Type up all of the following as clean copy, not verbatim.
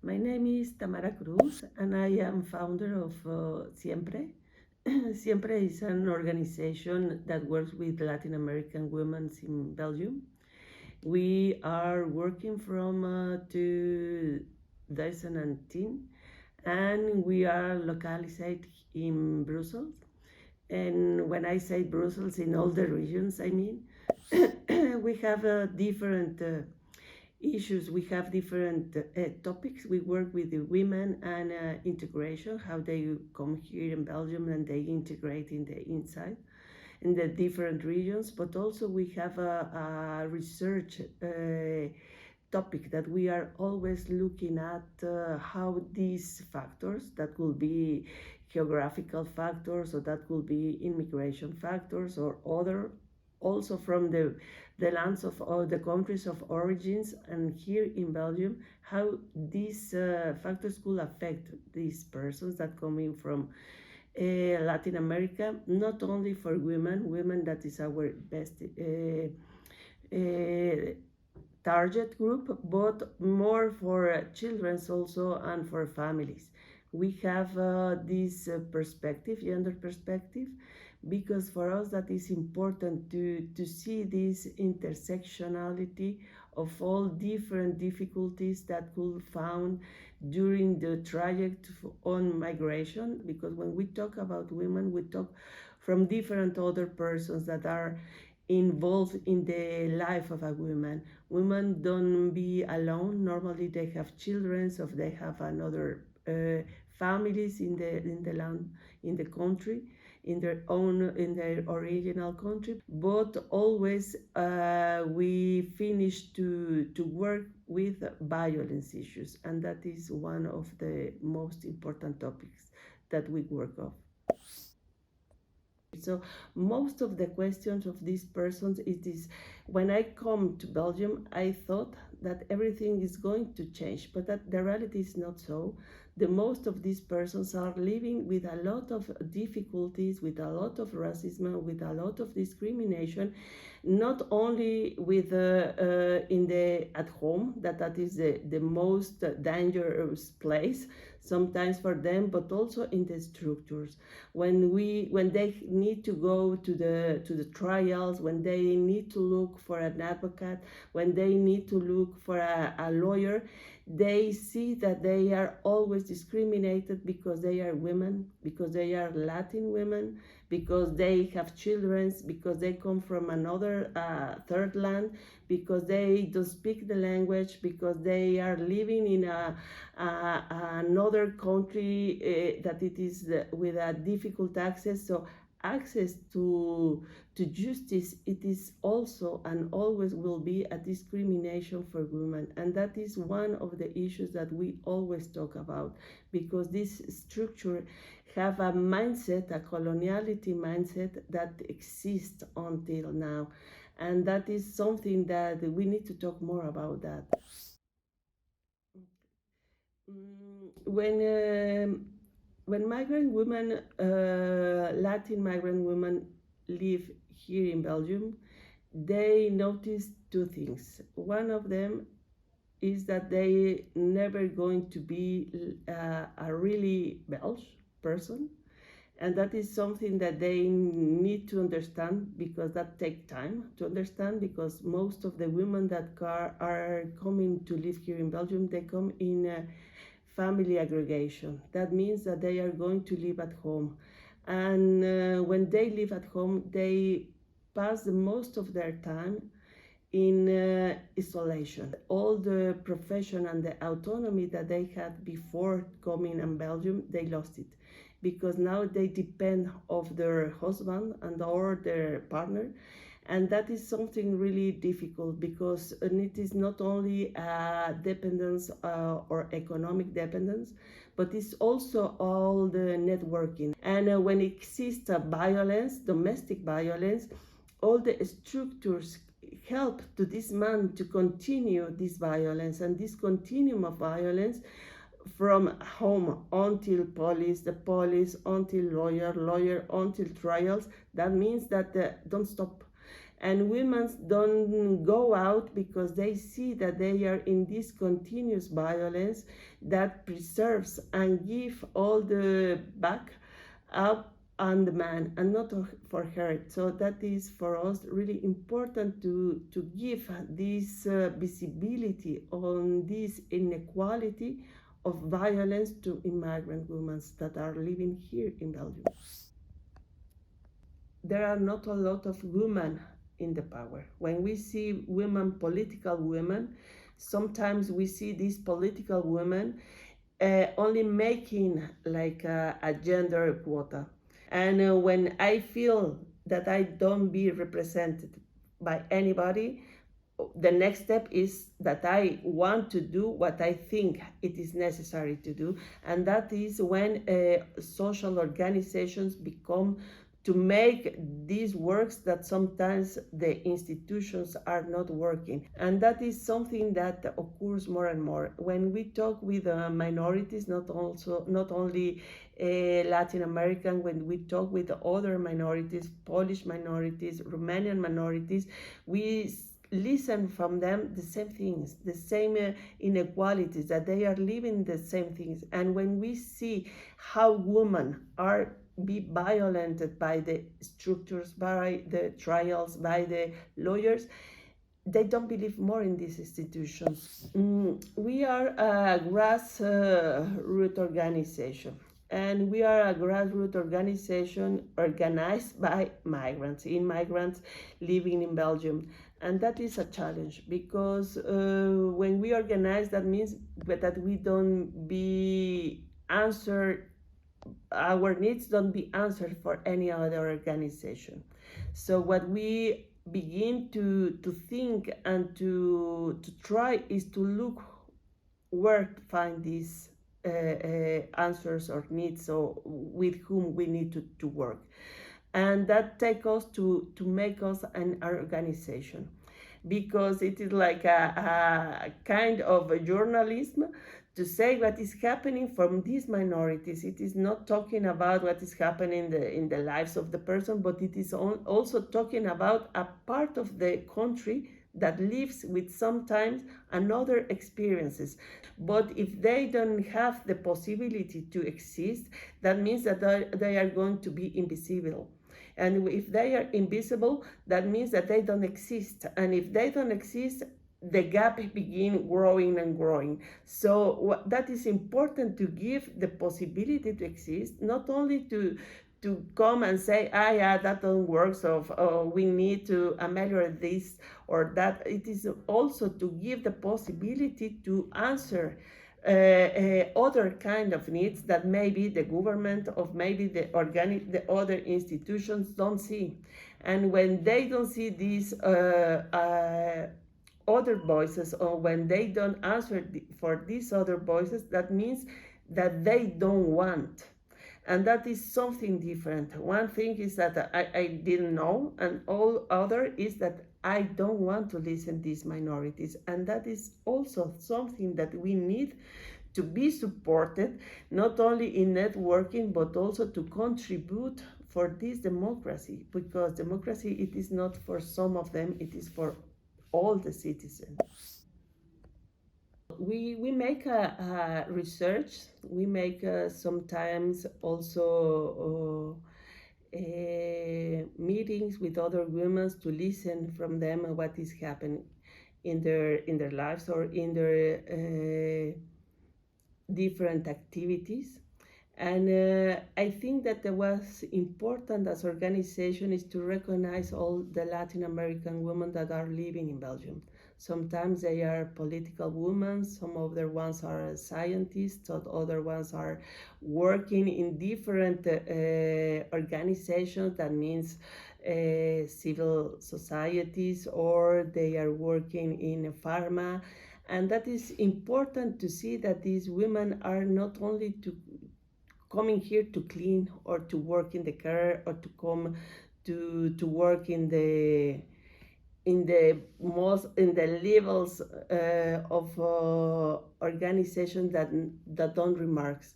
My name is Thamara Cruz, and I am founder of Siempre. Siempre is an organization that works with Latin American women in Belgium. We are working from 2010, and we are localized in Brussels. And when I say Brussels, in all the regions, I mean, we have different issues. We have different topics. We work with the women and integration, how they come here in Belgium and they integrate in the inside in the different regions. But also we have a research topic that we are always looking at how these factors, that will be geographical factors, or that will be immigration factors, or other, also from the lands of all the countries of origins, and here in Belgium, how these factors could affect these persons that come in from Latin America, not only for women that is our best target group, but more for children also and for families. We have this perspective, gender perspective, because for us that is important to see this intersectionality of all different difficulties that could found during the traject on migration, because when we talk about women, we talk from different other persons that are involved in the life of a woman. Women don't be alone. Normally they have children, or they have another families in the land, in the country, in their original country. But always we finish to work with violence issues, and that is one of the most important topics that we work on. So most of the questions of these persons, it is, when I come to Belgium, I thought that everything is going to change, but that the reality is not so. The most of these persons are living with a lot of difficulties, with a lot of racism, with a lot of discrimination, not only with in the at home, that is the most dangerous place sometimes for them, but also in the structures. When they need to go to the trials, when they need to look for an advocate, when they need to look for a lawyer, they see that they are always discriminated because they are women, because they are Latin women, because they have children, because they come from another third land, because they don't speak the language, because they are living in another country that it is with a difficult access. So access to justice, it is also and always will be a discrimination for women, and that is one of the issues that we always talk about, because this structure have a mindset, a coloniality mindset that exists until now, and that is something that we need to talk more about that. When migrant women, Latin migrant women, live here in Belgium, they notice two things. One of them is that they never going to be a really Belgian person, and that is something that they need to understand, because that takes time to understand, because most of the women that are coming to live here in Belgium, they come in family aggregation. That means that they are going to live at home, and when they live at home, they pass the most of their time in isolation. All the profession and the autonomy that they had before coming in Belgium, they lost it, because now they depend of their husband and or their partner, and that is something really difficult, because it is not only dependence or economic dependence, but it's also all the networking. And when it exists violence, domestic violence, all the structures help to this man to continue this violence, and this continuum of violence from home until police, the police until lawyer until trials. That means that don't stop. And women don't go out because they see that they are in this continuous violence that preserves and give all the back up on the man and not for her. So that is for us really important to give this visibility on this inequality of violence to immigrant women that are living here in Belgium. There are not a lot of women in the power. When we see women, political women, sometimes we see these political women only making like a gender quota. And when I feel that I don't be represented by anybody, the next step is that I want to do what I think it is necessary to do. And that is when social organizations become to make these works that sometimes the institutions are not working. And that is something that occurs more and more. When we talk with minorities, not only Latin American, when we talk with other minorities, Polish minorities, Romanian minorities, we listen from them the same things, the same inequalities, that they are living the same things. And when we see how women are be violated by the structures, by the trials, by the lawyers, they don't believe more in these institutions. We are a grassroots organization, and we are a grassroots organization organized by immigrants living in Belgium. And that is a challenge because when we organize, that means that we don't be answered, our needs don't be answered for any other organization. So what we begin to think and to try is to look where to find these answers or needs, or with whom we need to work. And that takes us to make us an organization, because it is like a kind of a journalism to say what is happening from these minorities. It is not talking about what is happening in the lives of the person, but it is also talking about a part of the country that lives with sometimes another experiences. But if they don't have the possibility to exist, that means that they are going to be invisible. And if they are invisible, that means that they don't exist. And if they don't exist, the gap begins growing and growing. So that is important, to give the possibility to exist, not only to come and say, yeah, that don't work, so we need to ameliorate this or that. It is also to give the possibility to answer other kind of needs that maybe the government or maybe the other institutions don't see. And when they don't see these other voices, or when they don't answer for these other voices, that means that they don't want. And that is something different. One thing is that I didn't know, and all other is that I don't want to listen to these minorities. And that is also something that we need to be supported, not only in networking, but also to contribute for this democracy, because democracy, it is not for some of them, it is for all the citizens. We make a research. We make sometimes also meetings with other women to listen from them and what is happening in their lives or in their different activities. And I think that it was important as organization is to recognize all the Latin American women that are living in Belgium. Sometimes they are political women, some other ones are scientists, other ones are working in different organizations, that means civil societies, or they are working in pharma. And that is important to see that these women are not only coming here to clean or to work in the care or to come to work in the levels of organizations that don't remarks.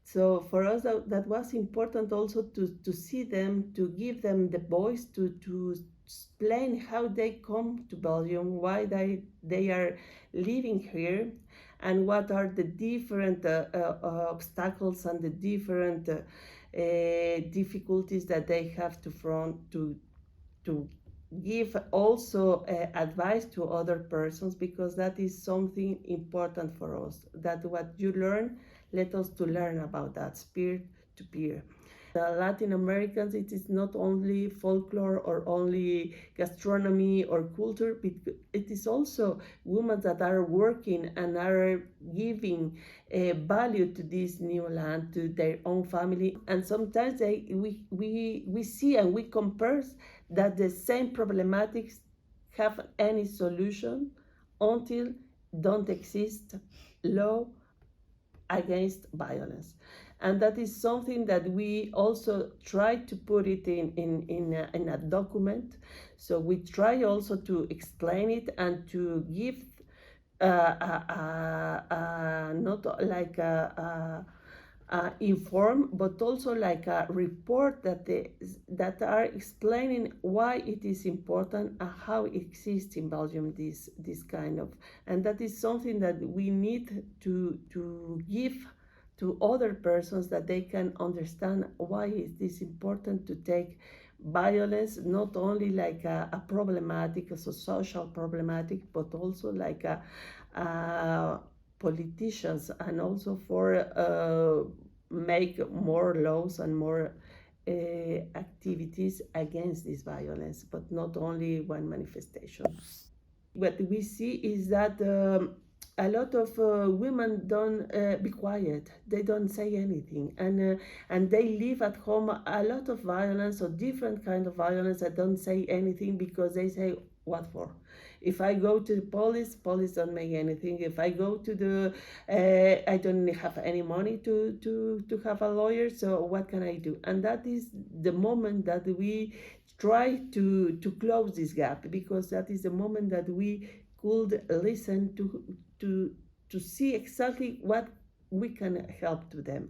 So for us that was important also to see them, to give them the voice to explain how they come to Belgium, why they are living here, and what are the different obstacles and the different difficulties that they have to front to give also advice to other persons, because that is something important for us, that what you learn, let us to learn about that peer to peer. Latin Americans, it is not only folklore or only gastronomy or culture, but it is also women that are working and are giving value to this new land, to their own family. And sometimes we see and we compare that the same problematics have any solution until don't exist law against violence. And that is something that we also try to put it in a document. So we try also to explain it and to give not like inform, but also like a report that are explaining why it is important and how it exists in Belgium, this kind of, and that is something that we need to give to other persons, that they can understand why it is important to take violence not only like a problematic, as a social problematic, but also like a politicians, and also for make more laws and more activities against this violence, but not only one manifestation. What we see is that a lot of women don't be quiet. They don't say anything, and they live at home a lot of violence or different kind of violence that don't say anything, because they say, what for? If I go to the police don't make anything. If I go to the I don't have any money to have a lawyer, so what can I do? And that is the moment that we try to close this gap, because that is the moment that we could listen to see exactly what we can help to them.